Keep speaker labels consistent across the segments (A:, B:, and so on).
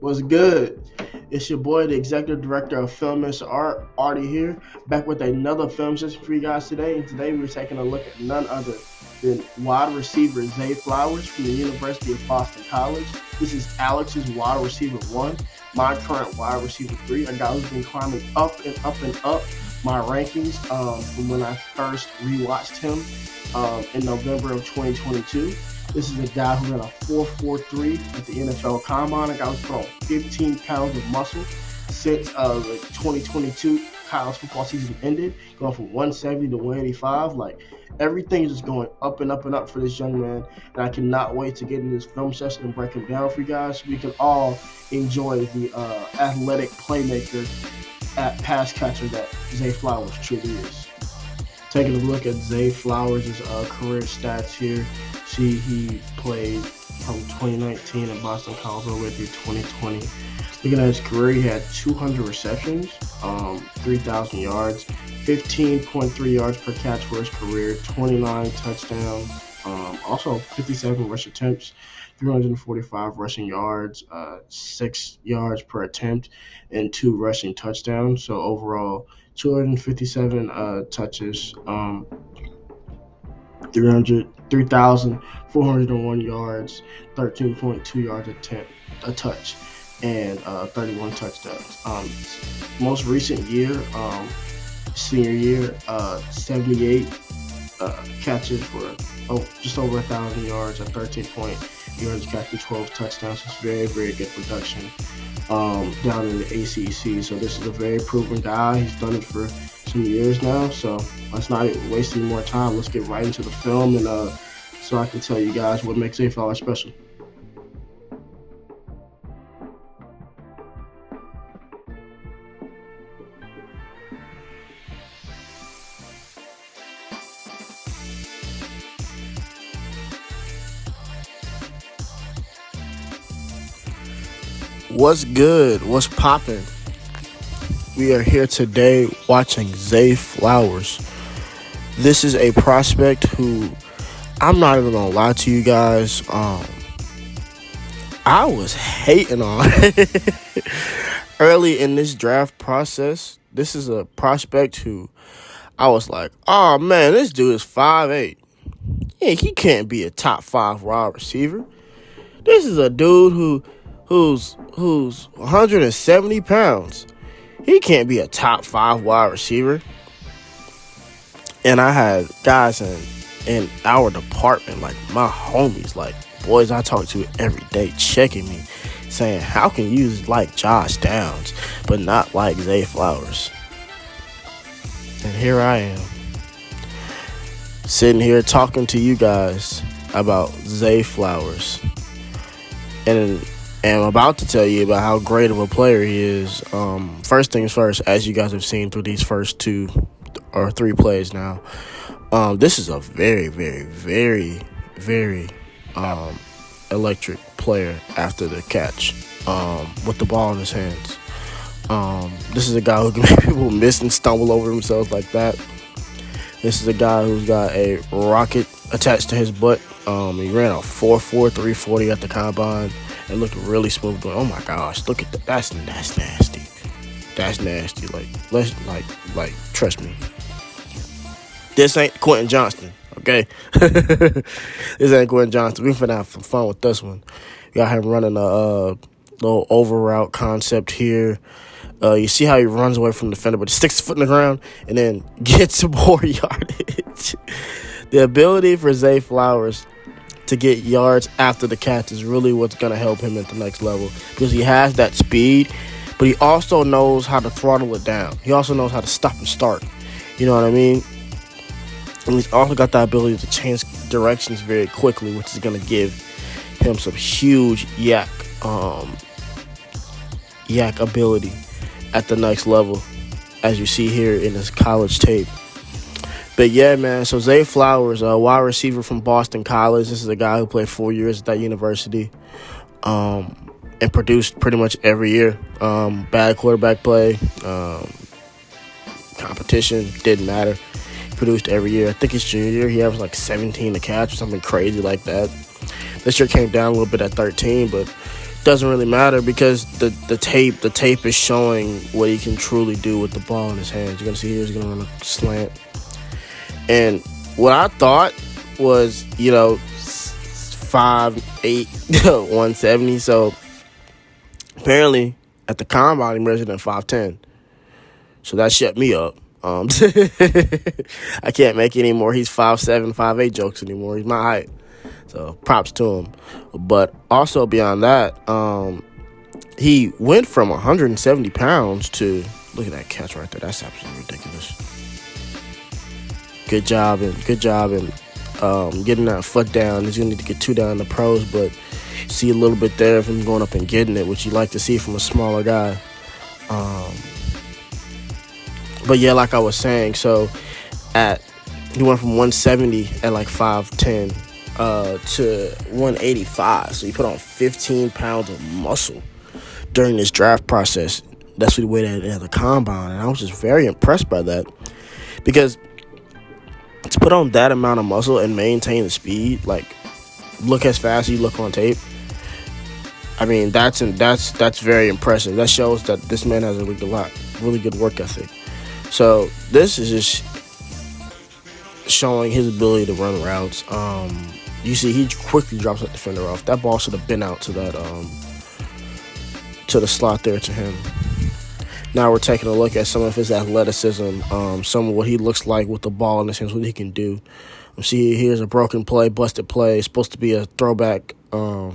A: What's good? It's your boy, the executive director of Film, Mr. Arti here, back with another film session for you guys today. And today we're taking a look at none other than wide receiver Zay Flowers from the University of Boston College. This is Alex's wide receiver one, my current wide receiver three, a guy who's been climbing up and up and up my rankings from when I first rewatched him in November of 2022. This is a guy who ran a 4.43 at the NFL Combine. A guy who's put on 15 pounds of muscle since the 2022 college football season ended, going from 170 to 185. Like, everything is just going up and up and up for this young man. And I cannot wait to get in this film session and break him down for you guys so we can all enjoy the athletic playmaker at pass catcher that Zay Flowers truly is. Taking a look at Zay Flowers' career stats here. See, he played from 2019 at Boston College all the way through 2020. Looking at his career, he had 200 receptions, 3,000 yards, 15.3 yards per catch for his career, 29 touchdowns, also 57 rush attempts, 345 rushing yards, 6 yards per attempt, and 2 rushing touchdowns. So overall, 257 touches, 3,401 yards, 13.2 yards a touch, and 31 touchdowns. Most recent year, senior year, 78 catches for just over 1,000 yards, at 13 yards catch, 12 touchdowns. It's very, very good production down in the ACC. So this is a very proven guy. He's done it for some years now. So let's not waste any more time. Let's get right into the film, and so I can tell you guys what makes Zay Flowers special. What's good? What's poppin'? We are here today watching Zay Flowers. This is a prospect who, I'm not even gonna lie to you guys, I was hating on early in this draft process. This is a prospect who I was like, oh man, this dude is 5'8". Yeah, he can't be a top 5 wide receiver. This is a dude who's 170 pounds. He can't be a top 5 wide receiver. And I had guys in our department, like my homies, like boys I talk to every day, checking me, saying, how can you like Josh Downs, but not like Zay Flowers? And here I am, sitting here talking to you guys about Zay Flowers. And I'm about to tell you about how great of a player he is. First things first, as you guys have seen through these first 2 or 3 plays now, this is a very, very, very, very electric player after the catch with the ball in his hands. This is a guy who can make people miss and stumble over themselves like that. This is a guy who's got a rocket attached to his butt. He ran a 4.4 340 at the combine and looked really smooth. But oh my gosh, look at that! That's nasty. That's nasty. Like trust me. This ain't Quentin Johnston, okay? This ain't Quentin Johnston. We finna have some fun with this one. We got him running a little over route concept here. You see how he runs away from the defender, but he sticks his foot in the ground and then gets some more yardage. The ability for Zay Flowers to get yards after the catch is really what's going to help him at the next level, because he has that speed, but he also knows how to throttle it down. He also knows how to stop and start. You know what I mean? And he's also got the ability to change directions very quickly, which is going to give him some huge yak ability at the next level, as you see here in his college tape. But yeah, man, so Zay Flowers, a wide receiver from Boston College. This is a guy who played 4 years at that university and produced pretty much every year. Bad quarterback play, competition, didn't matter. He produced every year. I think his junior year, he averaged like 17 a catch or something crazy like that. This year came down a little bit at 13, but doesn't really matter because the tape is showing what he can truly do with the ball in his hands. You're gonna see here he's gonna run a slant, and what I thought was 5'8", 170. So apparently at the combine he measured at 5'10". So that shut me up. I can't make any more he's 5'7", 5'8" jokes anymore. He's my height. So props to him. But also beyond that, he went from 170 pounds to, look at that catch right there. That's absolutely ridiculous. Good job and getting that foot down. He's going to need to get 2 down in the pros, but see a little bit there of him going up and getting it, which you like to see from a smaller guy. But yeah, like I was saying, so he went from 170 at like 5'10", to 185. So he put on 15 pounds of muscle during this draft process. That's the way that at the combine, and I was just very impressed by that, because to put on that amount of muscle and maintain the speed, like look as fast as you look on tape, I mean that's very impressive. That shows that this man has a really good work ethic. So this is just showing his ability to run routes. You see, he quickly drops that defender off. That ball should have been out to that to the slot there to him. Now we're taking a look at some of his athleticism, some of what he looks like with the ball in his hands, what he can do. See, here's a broken play, busted play. It's supposed to be a throwback for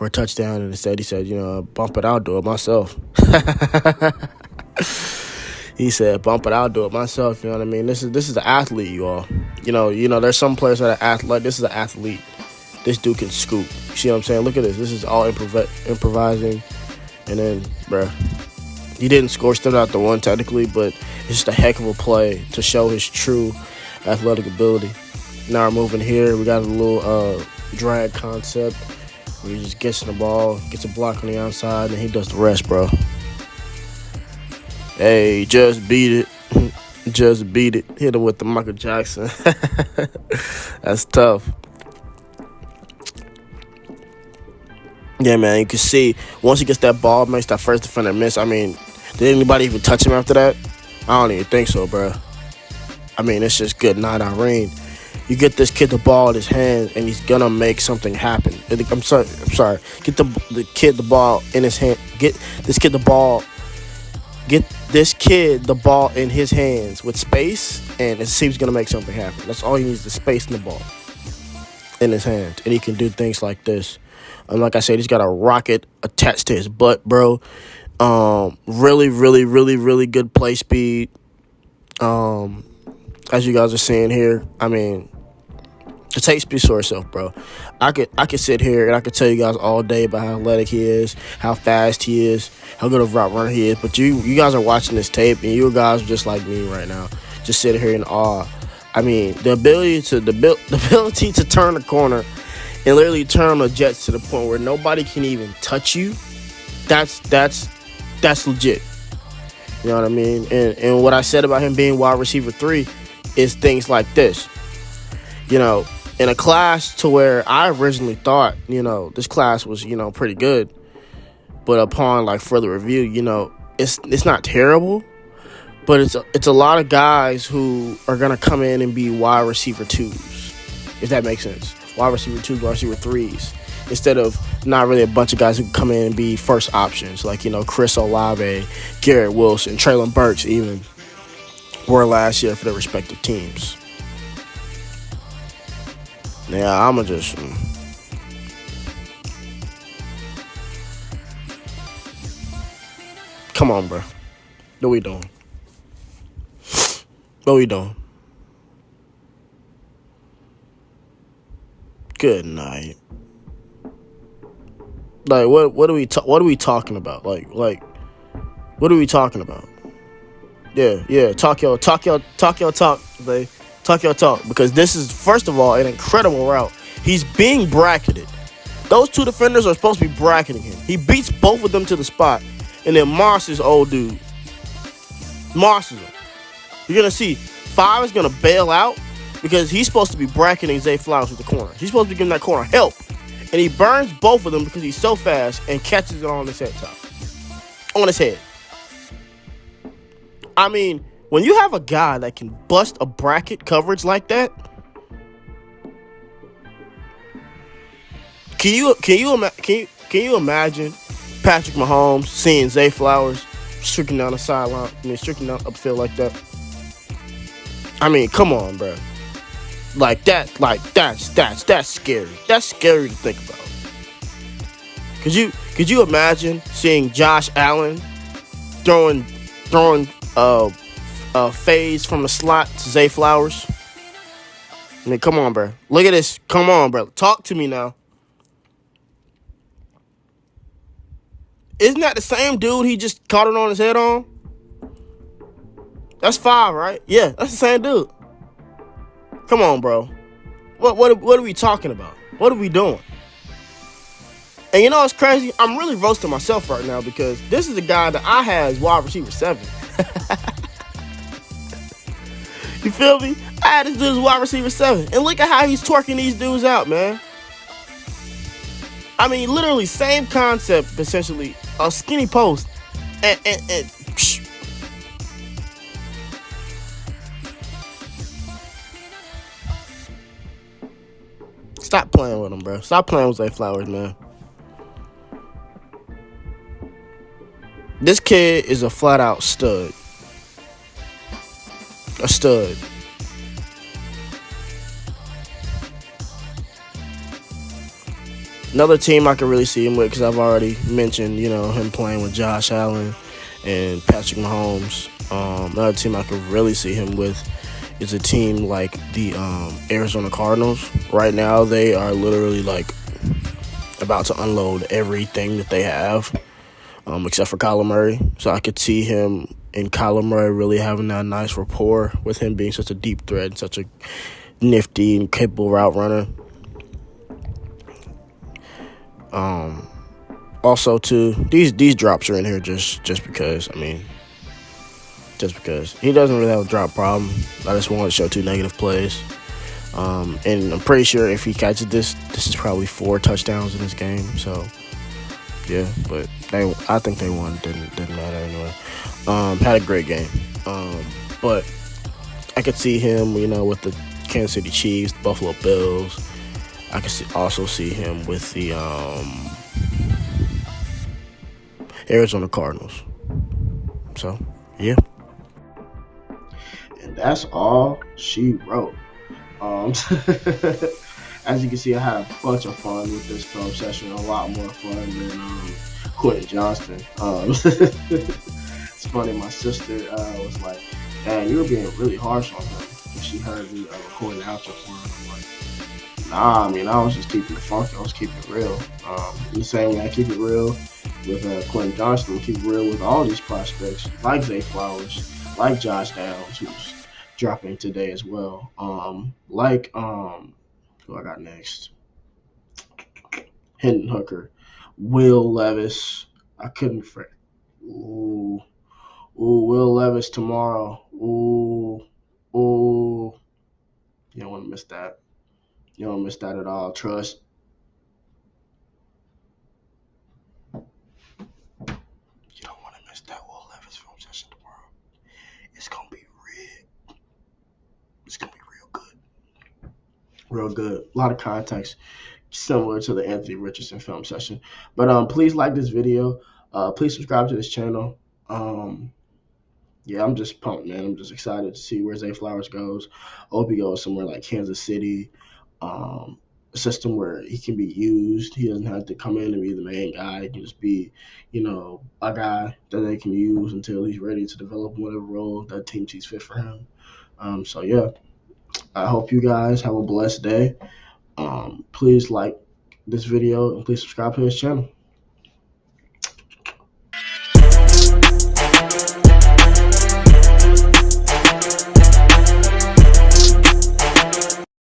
A: a touchdown, and instead he said, bump it, I'll do it myself. He said, bump it, I'll do it myself. You know what I mean? This is an athlete, you all. There's some players that are athletic. This is an athlete. This dude can scoop. You see what I'm saying? Look at this. This is all improvising. And then, bruh, he didn't score, stood out the one technically, but it's just a heck of a play to show his true athletic ability. Now we're moving here. We got a little drag concept where he just gets in the ball, gets a block on the outside, and he does the rest, bro. Hey, just beat it. Just beat it. Hit him with the Michael Jackson. That's tough. Yeah, man, you can see once he gets that ball, makes that first defender miss. I mean, did anybody even touch him after that? I don't even think so, bro. I mean, it's just good night, Irene. You get this kid the ball in his hand, and he's gonna make something happen. I'm sorry. Get the kid the ball in his hand. Get this kid the ball in his hands with space, and it seems gonna make something happen. That's all he needs, the space in the ball in his hand, and he can do things like this. And like I said, he's got a rocket attached to his butt, bro. Really, really, really, really good play speed. As you guys are seeing here, I mean, the tape speaks for itself, bro. I could sit here and I could tell you guys all day about how athletic he is, how fast he is, how good of a route runner he is. But you guys are watching this tape, and you guys are just like me right now, just sitting here in awe. I mean, the ability to turn the corner and literally turn on the Jets to the point where nobody can even touch you. That's legit. You know what I mean? And what I said about him being wide receiver 3 is things like this. In a class to where I originally thought, this class was, pretty good. But upon further review, it's not terrible, but it's a lot of guys who are gonna come in and be wide receiver 2s, if that makes sense. Wide receiver 2s, wide receiver 3s, instead of not really a bunch of guys who come in and be first options, like Chris Olave, Garrett Wilson, Treylon Burks even were last year for their respective teams. Yeah, I'ma just come on, bro. What we doing? What we doing? Good night. What are we talking about? What are we talking about? Yeah. Talk your talk, babe. Talk your talk, because this is, first of all, an incredible route. He's being bracketed. Those 2 defenders are supposed to be bracketing him. He beats both of them to the spot, and then mosses old dude. Mosses him. You're going to see 5 is going to bail out because he's supposed to be bracketing Zay Flowers with the corner. He's supposed to be giving that corner help, and he burns both of them because he's so fast and catches it on his head top. On his head. I mean, when you have a guy that can bust a bracket coverage like that, can you imagine Patrick Mahomes seeing Zay Flowers streaking down the sideline? Streaking down upfield like that. I mean, come on, bro. That's scary. That's scary to think about. Could you imagine seeing Josh Allen throwing phase from the slot to Zay Flowers? I mean, come on, bro. Look at this. Come on, bro. Talk to me now. Isn't that the same dude he just caught it on his head on? That's 5, right? Yeah, that's the same dude. Come on, bro. What are we talking about? What are we doing? And you know what's crazy? I'm really roasting myself right now because this is the guy that I had as wide receiver 7. You feel me? I had this dude as wide receiver 7. And look at how he's twerking these dudes out, man. I mean, literally, same concept, essentially. A skinny post. And psh. Stop playing with him, bro. Stop playing with Zay Flowers, man. This kid is a flat-out stud. A stud. Another team I can really see him with, because I've already mentioned, him playing with Josh Allen and Patrick Mahomes. Another team I could really see him with is a team like the Arizona Cardinals. Right now, they are literally about to unload everything that they have, except for Kyler Murray. So I could see him and Kyler Murray really having that nice rapport with him being such a deep threat and such a nifty and capable route runner. Also, too, these drops are in here just because. Just because he doesn't really have a drop problem. I just wanted to show 2 negative plays. And I'm pretty sure if he catches this is probably 4 touchdowns in this game. So yeah, but I think they won. Didn't matter anyway. Had a great game. But I could see him, with the Kansas City Chiefs, the Buffalo Bills. I could also see him with the Arizona Cardinals. So, yeah. And that's all she wrote. As you can see, I had a bunch of fun with this film session. A lot more fun than Quentin Johnston. It's funny, my sister was like, "Man, you were being really harsh on him." And she heard me recording the outro for him. I'm like, nah, I was just keeping it funky. I was keeping it real. The same way I keep it real with Quentin Johnston, keep it real with all these prospects, like Zay Flowers, like Josh Downs, who's dropping today as well. Who I got next? Hendon Hooker, Will Levis. I couldn't forget. Ooh, Will Levis tomorrow. Ooh. You don't want to miss that. You don't miss that at all. Trust. You don't want to miss that Will Levis film session tomorrow. It's gonna be real. It's gonna be real good. Real good. A lot of context, similar to the Anthony Richardson film session. But please like this video. Please subscribe to this channel. Yeah, I'm just pumped, man. I'm just excited to see where Zay Flowers goes. I hope he goes somewhere like Kansas City. A system where he can be used. He doesn't have to come in and be the main guy. He can just be, a guy that they can use until he's ready to develop whatever role that team sees fit for him. So, yeah, I hope you guys have a blessed day. Please like this video and please subscribe to this channel.